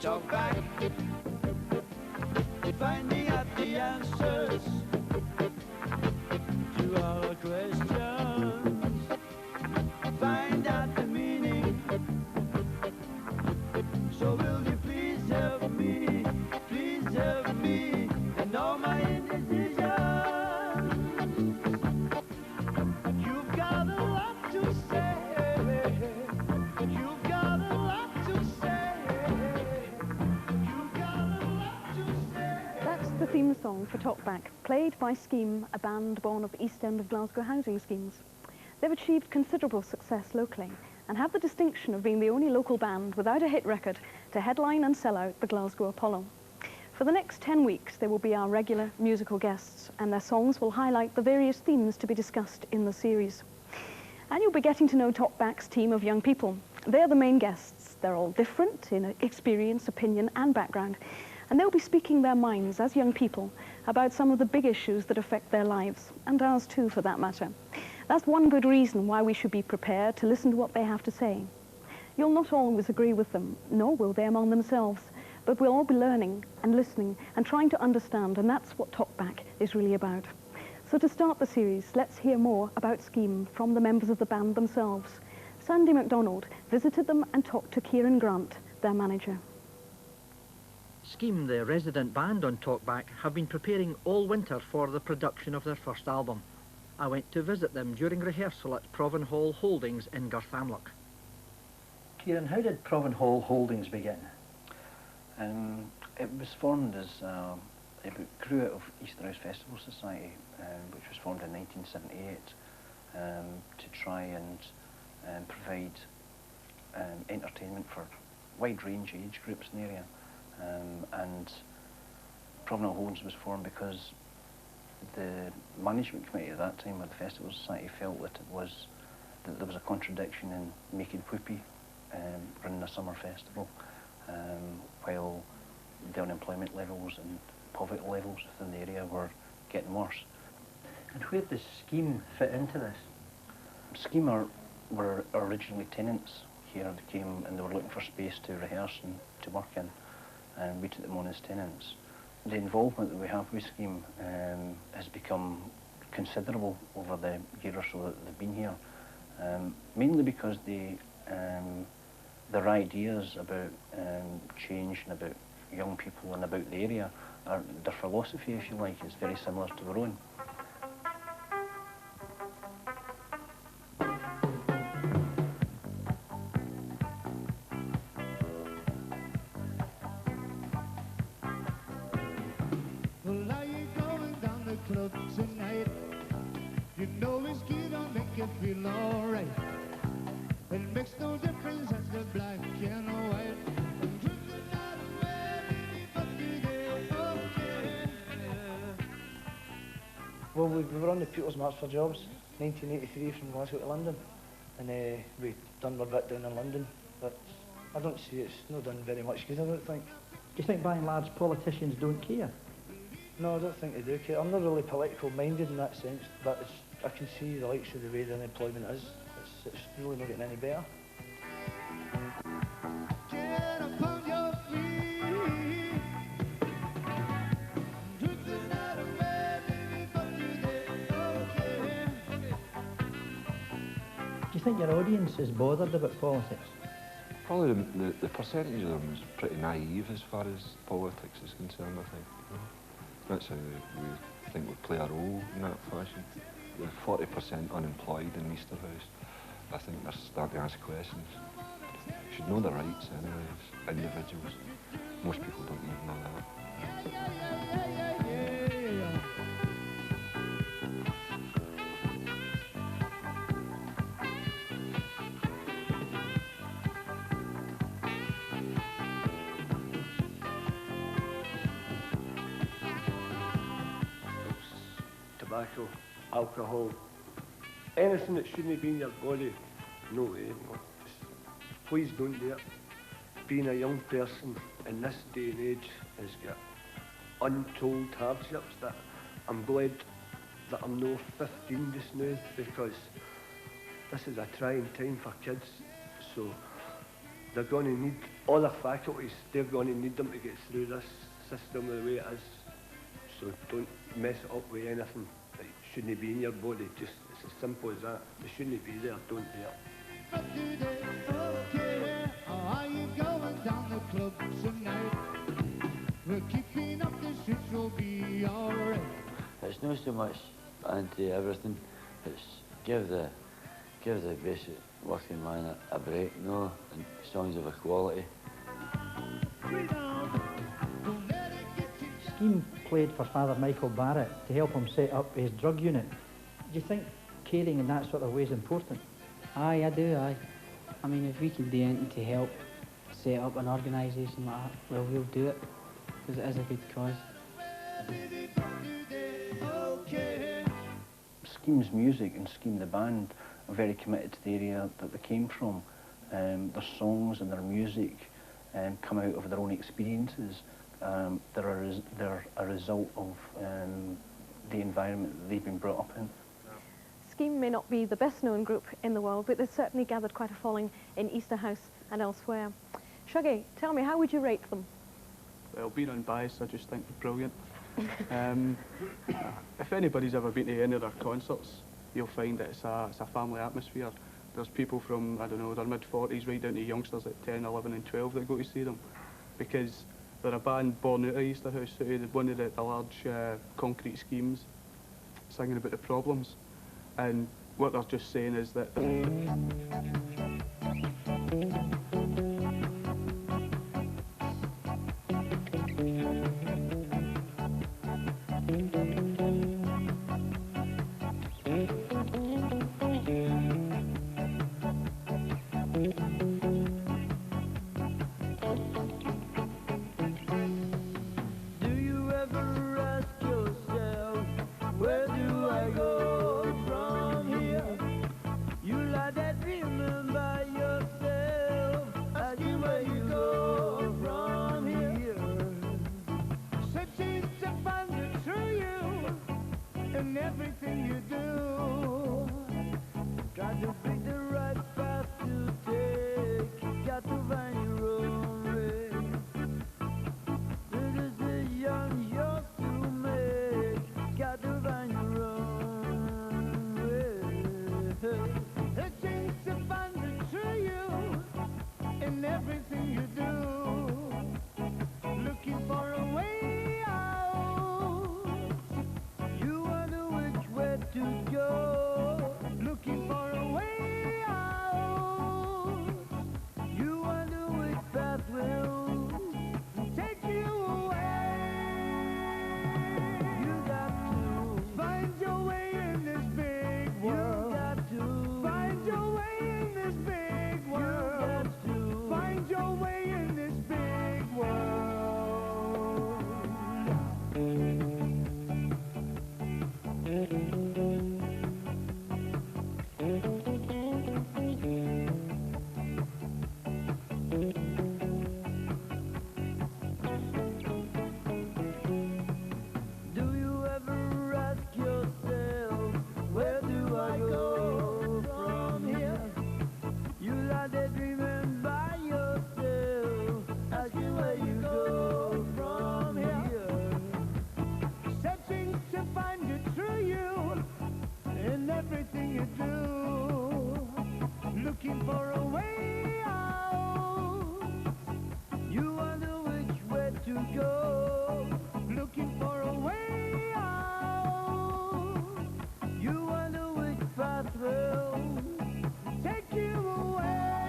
Talkback, finding out the answers to all our questions. Find out the meaning. So will you please help me and all my indecisions. You've got a lot to say. You've got a lot to say. You've got a lot to say. That's the theme song for Talkback, played by Scheme, a band born of East End of Glasgow housing schemes. They've achieved considerable success locally and have the distinction of being the only local band without a hit record to headline and sell out the Glasgow Apollo. For the next 10 weeks, they will be our regular musical guests, and their songs will highlight the various themes to be discussed in the series. And you'll be getting to know Talkback's team of young people. They're the main guests. They're all different in experience, opinion, and background, and they'll be speaking their minds as young people about some of the big issues that affect their lives, and ours too, for that matter. That's one good reason why we should be prepared to listen to what they have to say. You'll not always agree with them, nor will they among themselves, but we'll all be learning and listening and trying to understand, and that's what Talkback is really about. So to start the series, let's hear more about Scheme from the members of the band themselves. Sandy MacDonald visited them and talked to Kieran Grant, their manager. Scheme, the resident band on Talkback, have been preparing all winter for the production of their first album. I went to visit them during rehearsal at Provan Hall Holdings in Garthamlock. Kieran, how did Provan Hall Holdings begin? It was formed as, it grew out of Easterhouse Festival Society, which was formed in 1978 to try and provide entertainment for a wide range of age groups in the area. And Provan Hall Holdings was formed because the management committee at that time of the Festival Society felt that there was a contradiction in making whoopee running a summer festival, while the unemployment levels and poverty levels within the area were getting worse. And where does Scheme fit into this? Scheme were originally tenants here. They came and they were looking for space to rehearse and to work in, and we took them on as tenants. The involvement that we have with Scheme has become considerable over the year or so that they've been here, mainly because their ideas about change and about young people and about the area, their philosophy, if you like, is very similar to our own. Well, are you going down the club tonight? You know it's gonna make you feel alright. It makes no difference as the black and the white. I'm drifting out of where okay. Well, we were on the People's March for Jobs, 1983, from Glasgow to London, and we done our bit down in London, but I don't see it's not done very much good, I don't think. Do you think by and large politicians don't care? No, I don't think they do care. I'm not really political minded in that sense, but I can see the likes of the way the unemployment is. It's really not getting any better. Get up on your feet. Drifting out of where okay. Do you think your audience is bothered about politics? Probably the percentage of them is pretty naive as far as politics is concerned, I think. That's how we think we play a role in that fashion. With 40% unemployed in Easterhouse, I think they're starting to ask questions. Should know their rights anyway as individuals. Most people don't even know that. Tobacco, alcohol, anything that shouldn't be in your body, no way. Just please don't do it. Being a young person in this day and age has got untold hardships that I'm glad that I'm no 15 just now, because this is a trying time for kids. So they're going to need all their faculties. They're going to need them to get through this system the way it is. So don't mess it up with anything that shouldn't be in your body. Just, it's as simple as that. They shouldn't be there, don't do it. Okay, are you going down the club tonight? We're keeping up the streets, we'll be alright. It's not so much anti everything, it's give the basic working man a break, no, and songs of equality. Scheme played for Father Michael Barrett to help him set up his drug unit. Do you think caring in that sort of way is important? Aye, I do, aye. I mean, if we can do anything to help set up an organisation like that, well, we'll do it, because it is a good cause. Scheme's music and Scheme the band are very committed to the area that they came from. Their songs and their music come out of their own experiences. They're a result of the environment that they've been brought up in. Scheme may not be the best known group in the world, but they've certainly gathered quite a following in Easterhouse and elsewhere. Shuggy, tell me, how would you rate them? Well, being unbiased, I just think they're brilliant. If anybody's ever been to any of their concerts, you'll find that it's a family atmosphere. There's people from, I don't know, their mid-40s right down to youngsters at 10, 11 and 12 that go to see them, because they're a band born out of Easterhouse City, one of the large concrete schemes, singing about the problems. And what they're just saying is that everything you do, try to pick the right path to take, got to find your own way. This is a young yours to make, got to find your own way. It seems to find the true you in everything you do, looking for a way out. To go, looking for a way out. You wonder which path will take you away. You got to find your way in this big world. You got to find your way in this big world. You got to find your way in this big world. Everything you do, looking for a way out. You wonder which way to go, looking for a way out. You wonder which path will take you away.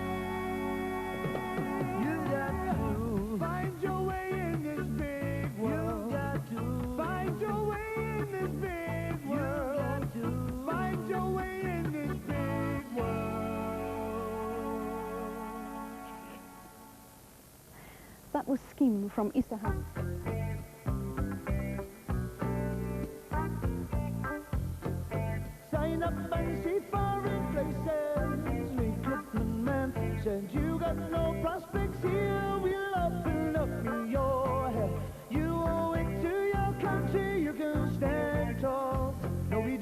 You got to find your way in this big world. You got to find your way in this big world. You got to find your way in this big world. That was Scheme from Easterhouse. Sign up and see foreign places. Recruitment man said you got no prospects here. We'll open up your head. You owe it to your country. You can stand tall. No, we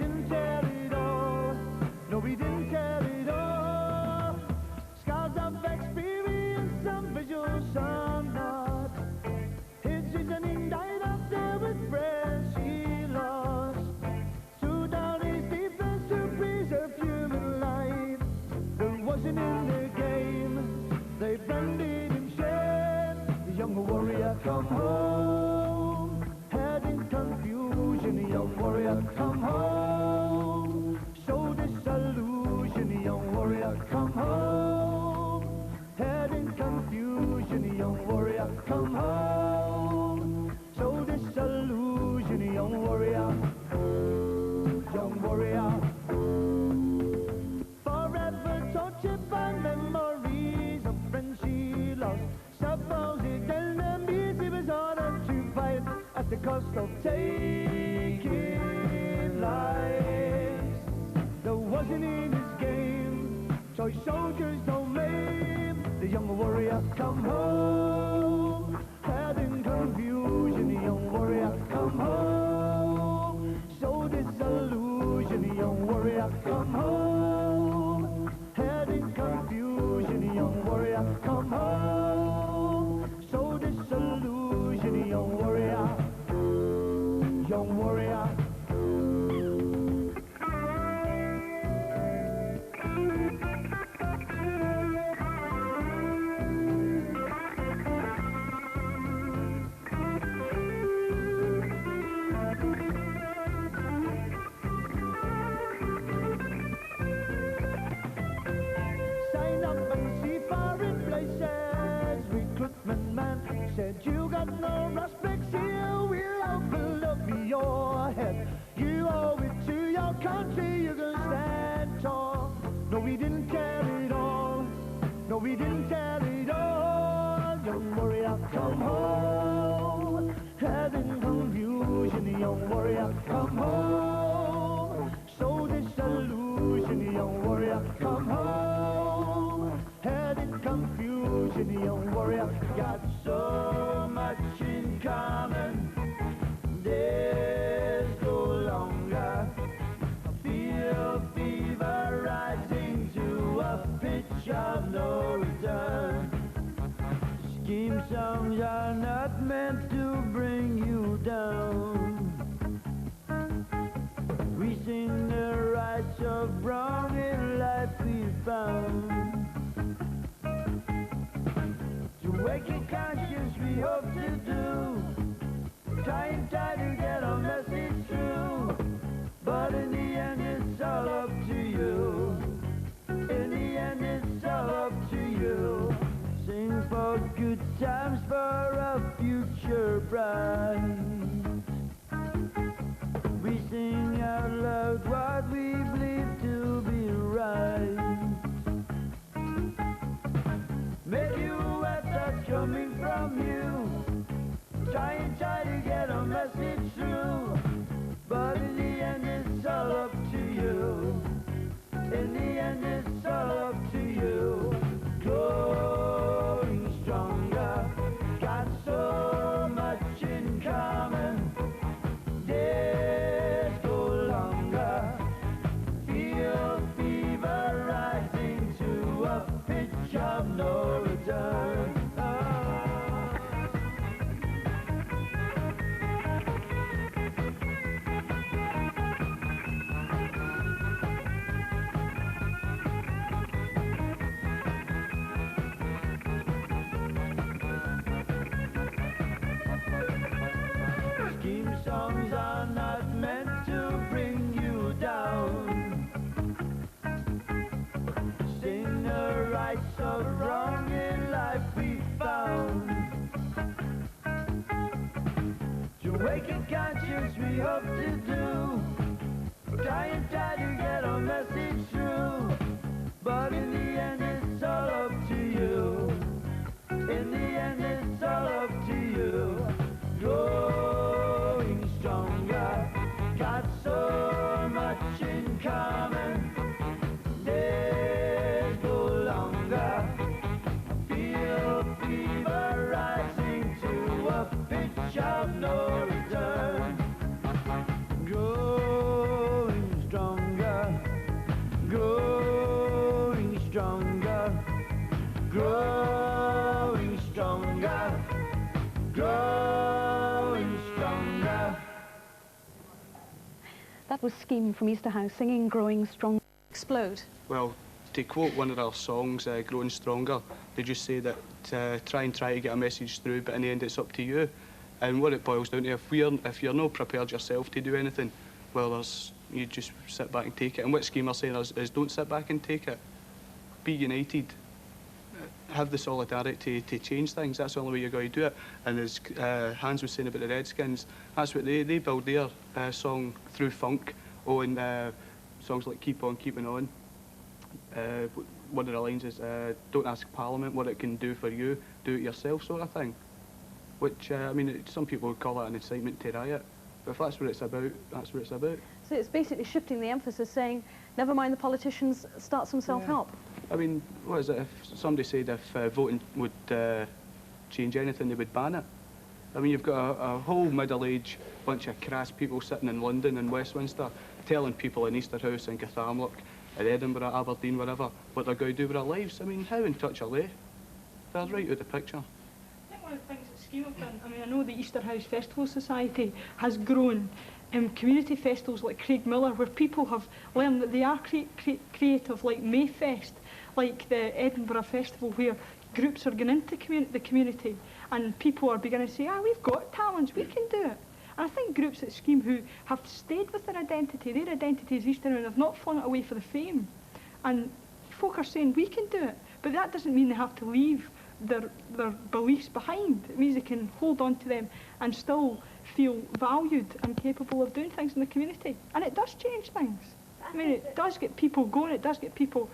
cost of taking lives. There wasn't in his game, toy soldiers don't maim. The young warrior come home, head in confusion. The young warrior come home, so disillusion. The young warrior come home, head in confusion. The young warrior come home, so disillusion. The young warrior, young warrior. Sign up and see foreign places. Recruitment man said you got no prospects here. We'll open up your head. You owe it to your country. You can stand tall. No, we didn't tell it all. No, we didn't tell it all. Young warrior, come home. Head in confusion. Young warrior, come home. So disillusion. Young warrior, come home. Head in confusion. Young warrior, got so much in common. Days go longer. Feel fever rising to a pitch of no return. Scheme songs are not meant to bring you down. We sing the rights of wrong in life we found. To wake your conscience we hope to do. Trying to get our message through. But in the end it's all up to you. In the end it's all up to you. Sing for good times, for a future bright. We sing out loud what we believe to be right. Maybe what that's coming from you. Trying to get a message through. But in the end it's all up to you. In the end it's all up to you. Growing stronger, got so much in common. Days go longer, feel fever rising to a pitch of no return. Scheme songs are not meant to bring you down. Sing the rights of wrong in life we found. To wake a conscience we hope to do. Trying to get our message through. But in the end it's all up to you. In the end it's all up to you. Growing stronger, got so much in common. Days go longer, feel fever rising to a pitch of no return. Growing stronger, growing stronger, growing stronger, growing stronger. That was Scheme from Easterhouse singing Growing Strong. Explode. Well, to quote one of our songs, Growing Stronger, they just say that try to get a message through, but in the end it's up to you. And what it boils down to, if you're not prepared yourself to do anything, well, you just sit back and take it. And what Scheme are saying is don't sit back and take it. Be united. Have the solidarity to change things. That's the only way you're going to do it. And as Hans was saying about the Redskins, that's what they build their song through funk on songs like Keep On Keeping On. One of the lines is, don't ask Parliament what it can do for you, do it yourself, sort of thing. which, I mean, some people would call that an incitement to riot, but if that's what it's about, that's what it's about. So it's basically shifting the emphasis, saying, never mind the politicians, start some self-help. I mean, what is it, if somebody said if voting would change anything, they would ban it. I mean, you've got a whole middle-aged bunch of crass people sitting in London and Westminster telling people in Easterhouse and Cathamlock, in Edinburgh, Aberdeen, wherever, what they're going to do with their lives. I mean, how in touch are they? They're right out the picture. I think one of the things that Scheme have done, I mean, I know the Easterhouse Festival Society has grown community festivals like Craig Miller, where people have learned that they are creative, like Mayfest, like the Edinburgh Festival, where groups are going into the community and people are beginning to say, we've got talents, we can do it. And I think groups at Scheme who have stayed with their identity is Eastern, and have not flung it away for the fame. And folk are saying, we can do it. But that doesn't mean they have to leave their beliefs behind. It means they can hold on to them and still feel valued and capable of doing things in the community. And it does change things. I mean, it does get people going, it does get people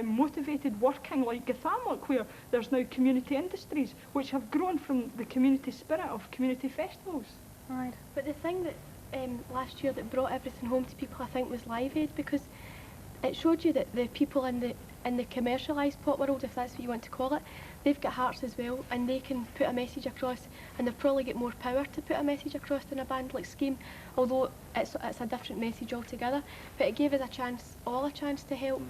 motivated working, like Gathamlock, where there's now community industries which have grown from the community spirit of community festivals. Right. But the thing that last year that brought everything home to people, I think, was Live Aid, because it showed you that the people in the commercialised pop world, if that's what you want to call it, they've got hearts as well, and they can put a message across, and they'll probably get more power to put a message across than a band like Scheme, although it's a different message altogether. But it gave us all a chance to help,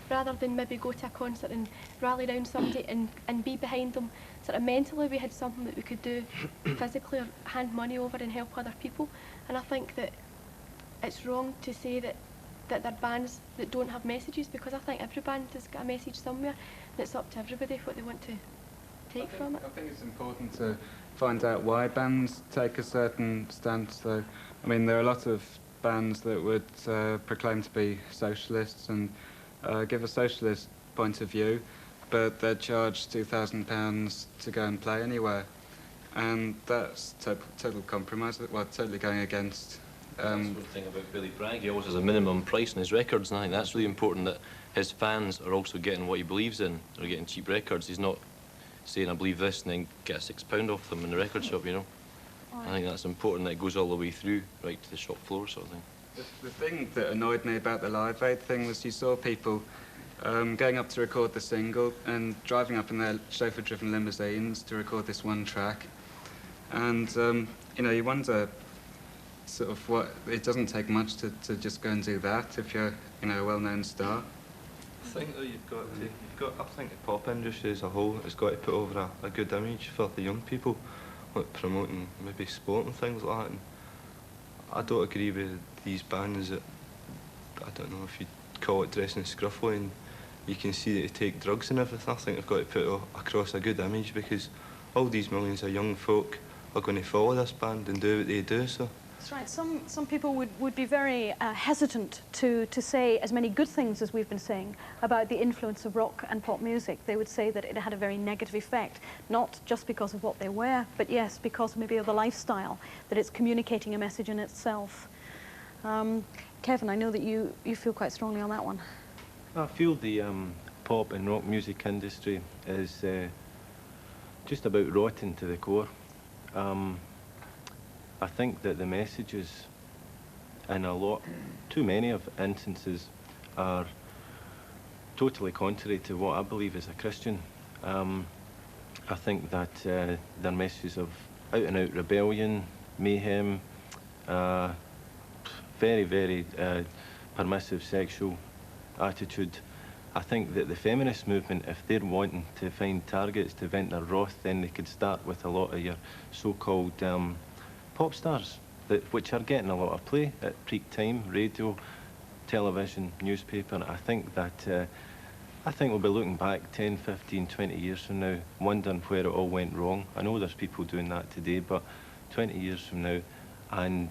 rather than maybe go to a concert and rally around somebody and be behind them. Sort of mentally we had something that we could do physically, or hand money over and help other people. And I think that it's wrong to say that they're bands that don't have messages, because I think every band has got a message somewhere, and it's up to everybody what they want to take from it. I think it's important to find out why bands take a certain stance, though. I mean, there are a lot of bands that would proclaim to be socialists and give a socialist point of view, but they'd charge £2,000 to go and play anywhere. And that's total compromise, well, totally going against... That's the thing about Billy Bragg, he always has a minimum price on his records, and I think that's really important, that his fans are also getting what he believes in. They're getting cheap records. He's not saying, I believe this, and then get £6 off them in the record shop, you know. I think that's important, that it goes all the way through, right to the shop floor sort of thing. The thing that annoyed me about the Live Aid thing was you saw people going up to record the single and driving up in their chauffeur-driven limousines to record this one track. And, you know, you wonder sort of what... It doesn't take much to just go and do that if you're, you know, a well-known star. I think that I think the pop industry as a whole has got to put over a good image for the young people, like promoting maybe sport and things like that. And I don't agree with these bands that, I don't know if you'd call it dressing scruffy, and you can see that they take drugs and everything. I think they've got to put across a good image, because all these millions of young folk are going to follow this band and do what they do, so... That's right. Some people would be very hesitant to say as many good things as we've been saying about the influence of rock and pop music. They would say that it had a very negative effect, not just because of what they wear, but yes, because maybe of the lifestyle, that it's communicating a message in itself. Kevin, I know that you feel quite strongly on that one. I feel the pop and rock music industry is just about rotten to the core. I think that the messages, in too many of instances, are totally contrary to what I believe as a Christian. I think that their messages of out-and-out rebellion, mayhem, very, very permissive sexual attitude. I think that the feminist movement, if they're wanting to find targets to vent their wrath, then they could start with a lot of your so-called pop stars, which are getting a lot of play at peak time, radio, television, newspaper. I think that we'll be looking back 10, 15, 20 years from now, wondering where it all went wrong. I know there's people doing that today, but 20 years from now, and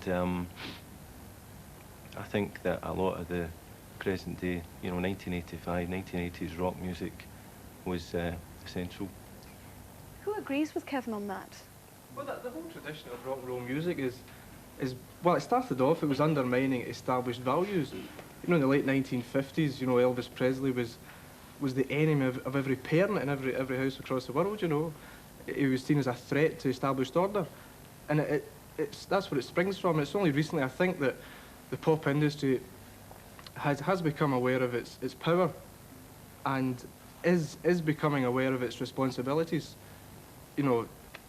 I think that a lot of the present day, you know, 1985, 1980s rock music was essential. Who agrees with Kevin on that? Well, the whole tradition of rock and roll music is well, it started off, it was undermining established values. You know, in the late 1950s, you know, Elvis Presley was the enemy of every parent in every house across the world, you know. he was seen as a threat to established order. And that's where it springs from. It's only recently, I think, that the pop industry has become aware of its power and is becoming aware of its responsibilities, you know,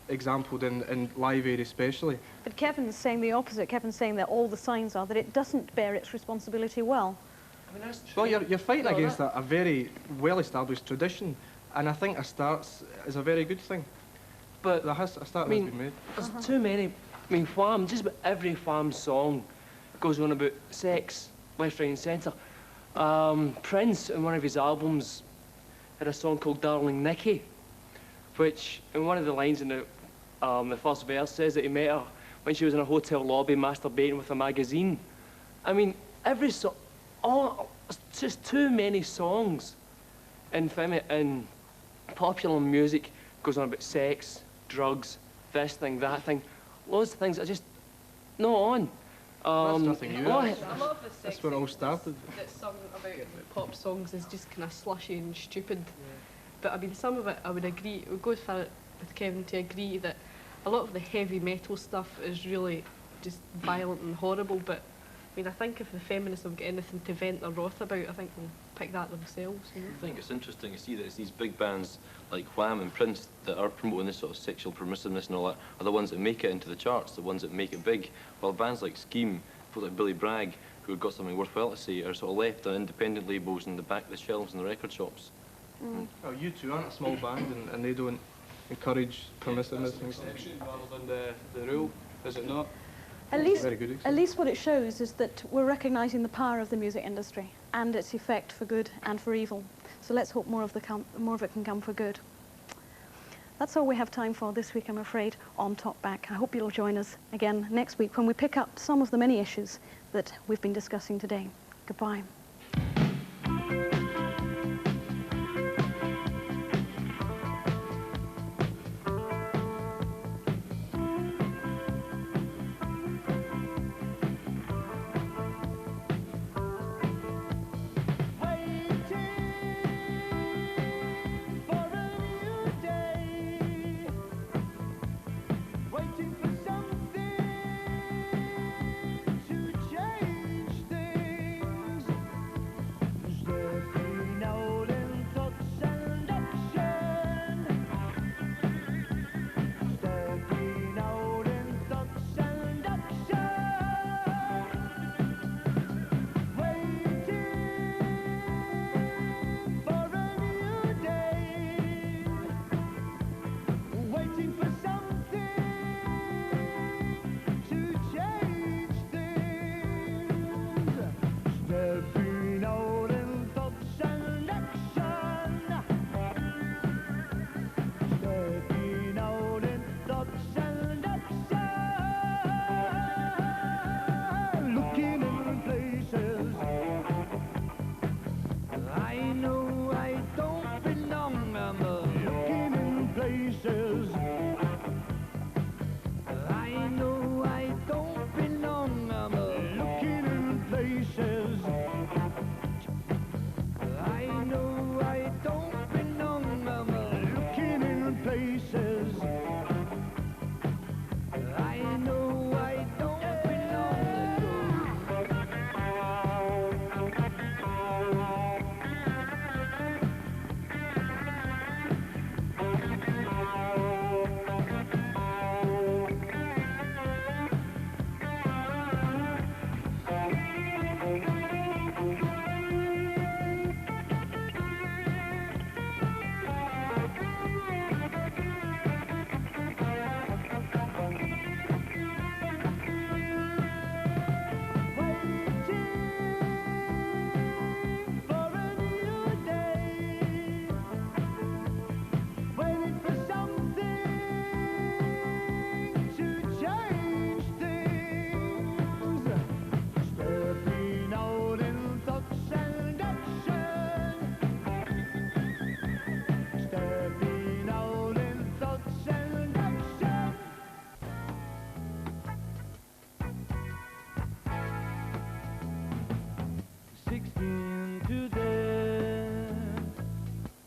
exampled in Live Aid especially. But Kevin's saying the opposite. Kevin's saying that all the signs are that it doesn't bear its responsibility well. I mean, that's true. Well, you're fighting against a very well-established tradition, and I think a start is a very good thing. But a start has been made. There's too many. I mean, Wham, just about every Wham song goes on about sex, left, right and centre. Prince, in one of his albums, had a song called Darling Nikki, which, in one of the lines in the first verse, says that he met her when she was in a hotel lobby masturbating with a magazine. I mean, every song, just too many songs in popular music goes on about sex, drugs, this thing, that thing, loads of things that are just not on. That's nothing new. A lot of the sex That's where it all started. that's sung about pop songs is just kind of slushy and stupid. But I mean, some of it I would agree, it would go as far with Kevin to agree that a lot of the heavy metal stuff is really just violent and horrible. But I mean, I think if the feminists have got anything to vent their wrath about, I think they'll pick that themselves. You know? I think it's interesting to see that it's these big bands like Wham and Prince that are promoting this sort of sexual permissiveness and all that are the ones that make it into the charts, the ones that make it big. While bands like Scheme, people like Billy Bragg, who have got something worthwhile to say, are sort of left on independent labels in the back of the shelves in the record shops. Oh, you two aren't a small band, and they don't encourage permissiveness. That's an exception rather than the rule, is it not? At least what it shows is that we're recognising the power of the music industry and its effect for good and for evil. So let's hope more of it can come for good. That's all we have time for this week, I'm afraid, on Talkback. I hope you'll join us again next week when we pick up some of the many issues that we've been discussing today. Goodbye.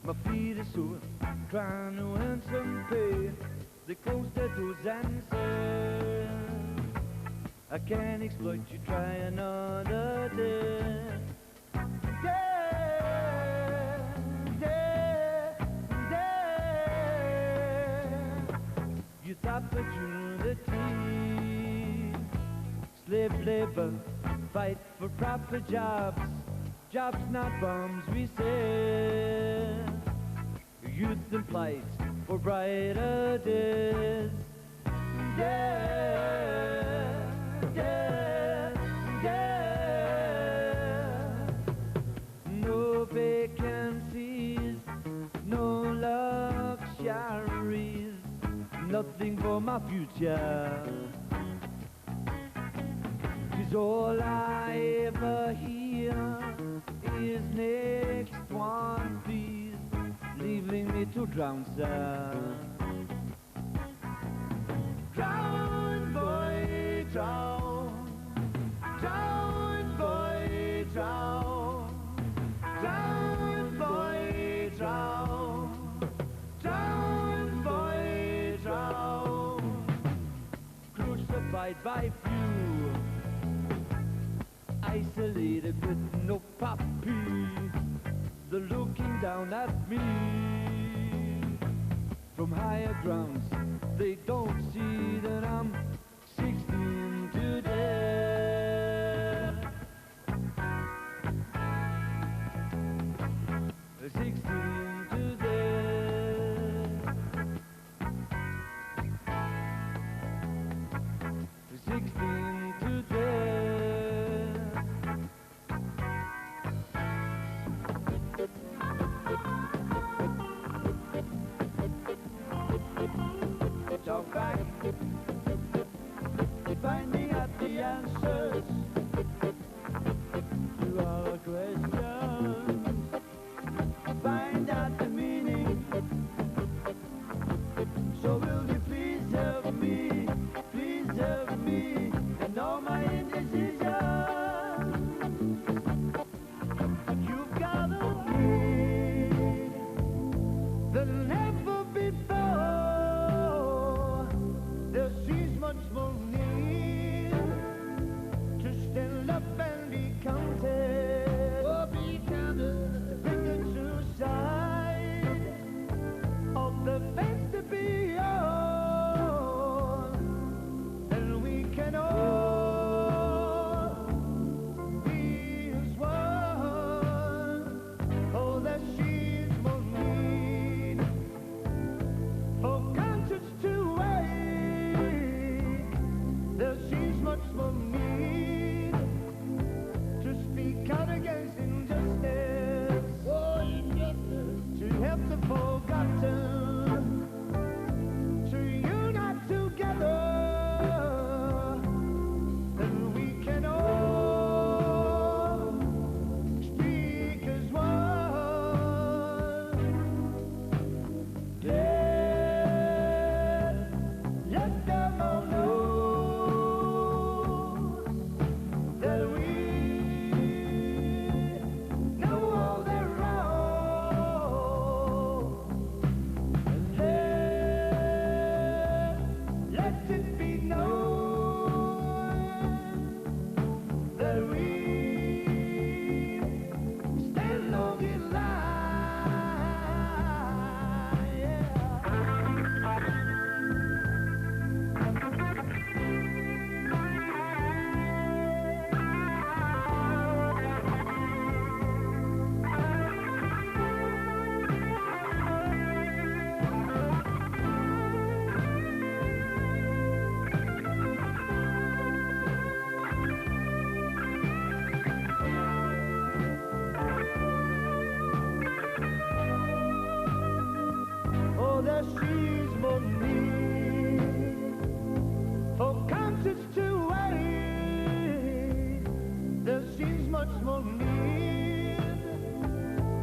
My feet are sore, trying to earn some pay. They close their doors and say, I can't exploit you, try another day. Yeah, yeah, yeah. You thought that you the tea. Slave labor, fight for proper jobs. Jobs not bombs, we say. Youth in plight for brighter days. Yeah, yeah, yeah. No vacancies, no luxuries, nothing for my future. 'Cause all I ever hear is next one, please, leaving me to drown, sir. Drown, boy, drown. Drown, boy, drown. Drown, boy, drown. Drown, boy, drown. Crucified by few, isolated with no puppy. They're looking down at me from higher grounds. They don't see that I'm 16 today. 16 today. 16 today. Talkback, finding out the answers to our questions. Find out the meaning. So will you please help me and all my indecision. You've got a need that never before. There seems much more need to stand up and be counted. Oh, be counted. Bring the two sides of the fence to be on, and we can all be as one. Oh, there seems more need for conscience to wake. There seems much more need to speak out against injustice. Oh, injustice. To help the forgotten, to unite together, and we can all speak as one. Let them all know that we know all their wrong. And let it be known that we stand long in line. Yeah. Oh, there seems more need for conscience to wake. There seems much more need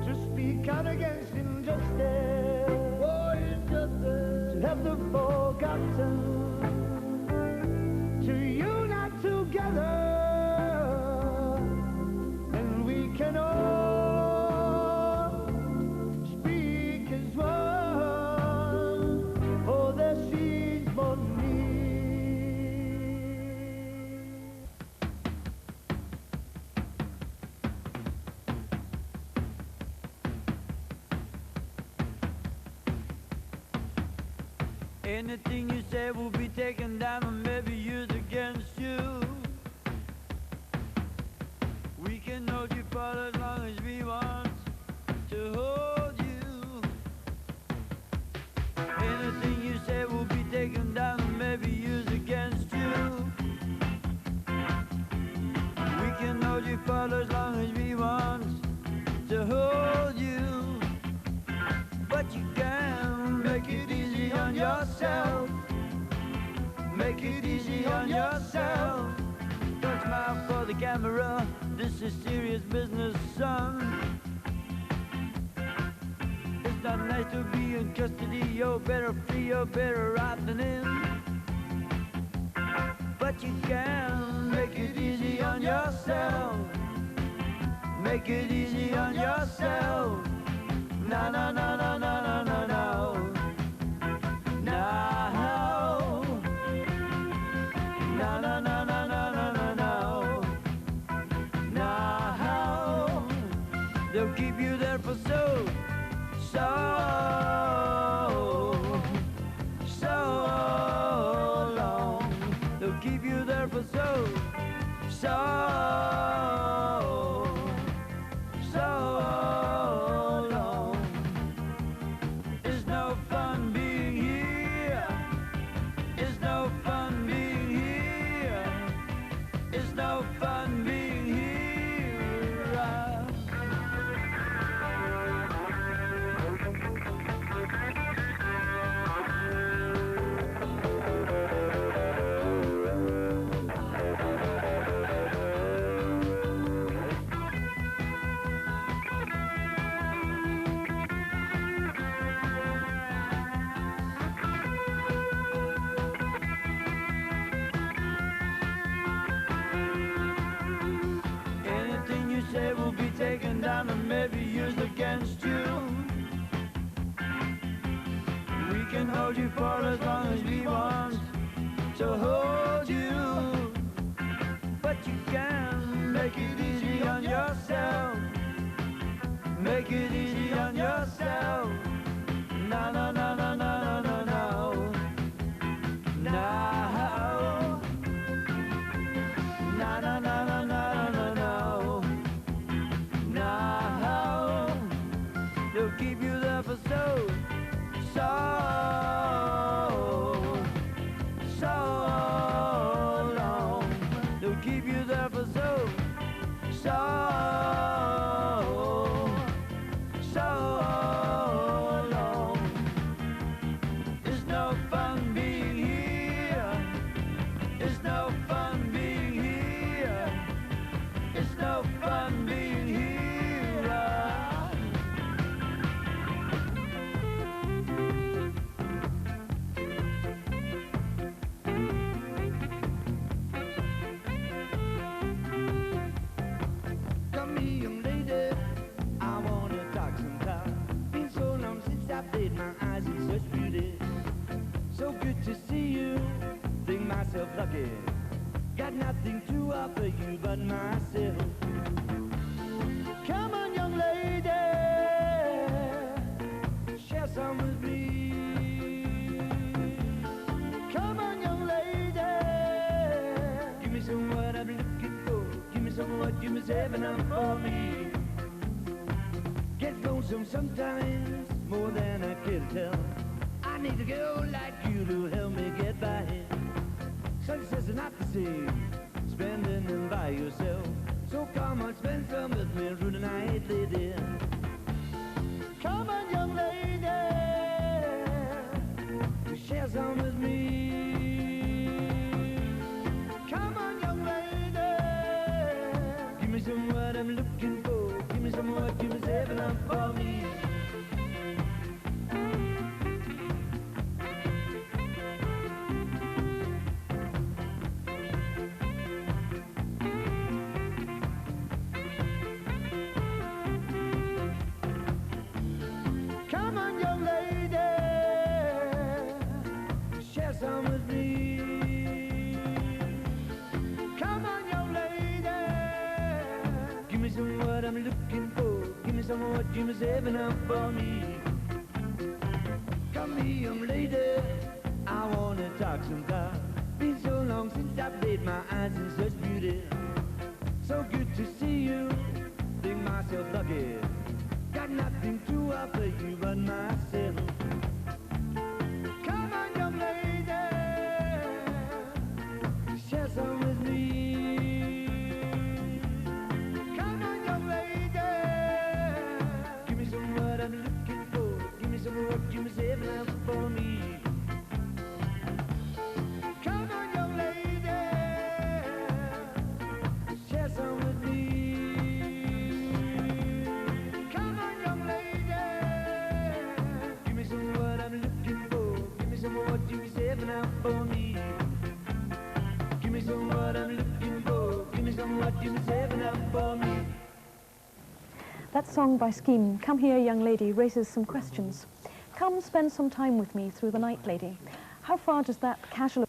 to speak out against injustice. Oh, injustice. To help the forgotten, to unite together, and we can all speak as one. Anything you say will be taken down and maybe used against you. We can hold you for as long as we want to hold you. Anything you say will be taken down and maybe used against you. We can hold you for as long as we want to hold you. But you can make it easy on yourself. Make it easy on yourself. Don't smile for the camera. This is serious business, son. It's not nice to be in custody. You're better free, you're better out than in. But you can make it easy on yourself. Make it easy on yourself. No, no, no, no, no, no, no, no. No. No, no, no, no, no, no, no, no. No. They'll keep you there for so long. They'll keep you there for so long. It's no fun being here. It's no fun being here. It's no fun being here. Anything you say will be taken down and maybe used against you. We can hold you for as long as we want to hold you. But you can make it easy on yourself. Make it easy on yourself. No, no, no, no, no, no, no, no. No. No, no, no, no, no, no, no. No. They'll keep you there for so long. They'll keep you there for so long. It's no fun being here. It's no fun being here. It's no fun being here. Come here, young lady, I wanna talk some talk. Been so long since I laid my eyes in such beauty. So good to see you, think myself lucky. Got nothing to offer you but myself. Come on, young lady, share some with me. Come on, young lady, give me some what I've been looking for. Give me some what you was having up for me. Get lonesome sometimes, more than I can tell. I need a girl like you to help me get by. Success is not the same, spending them by yourself. So come on, spend some with me through the night, lady. Come on, young lady, share some with me. Come on, young lady, give me some what I'm looking for. Give me some what you was having up for me. Come on, young lady, share some with me. Come on, young lady, give me some what I'm looking for. Give me some of what you was having up for me. Come here, young lady, I wanna talk some car. Been so long since I've laid my eyes in such beauty. So good to see you, think myself lucky. Got nothing to offer you but myself. Come on, young lady, share some with me. Come on, young lady, give me some what I'm looking for. Give me some what you must have now for me. Come on, young lady, share some with me. Come on, young lady, give me some what I'm looking for. Give me some what you must have now for me. Give me some what I'm looking for. Give me some what you must have now for me. That song by Scheme, Come Here Young Lady, raises some questions. Come spend some time with me through the night, lady. How far does that casual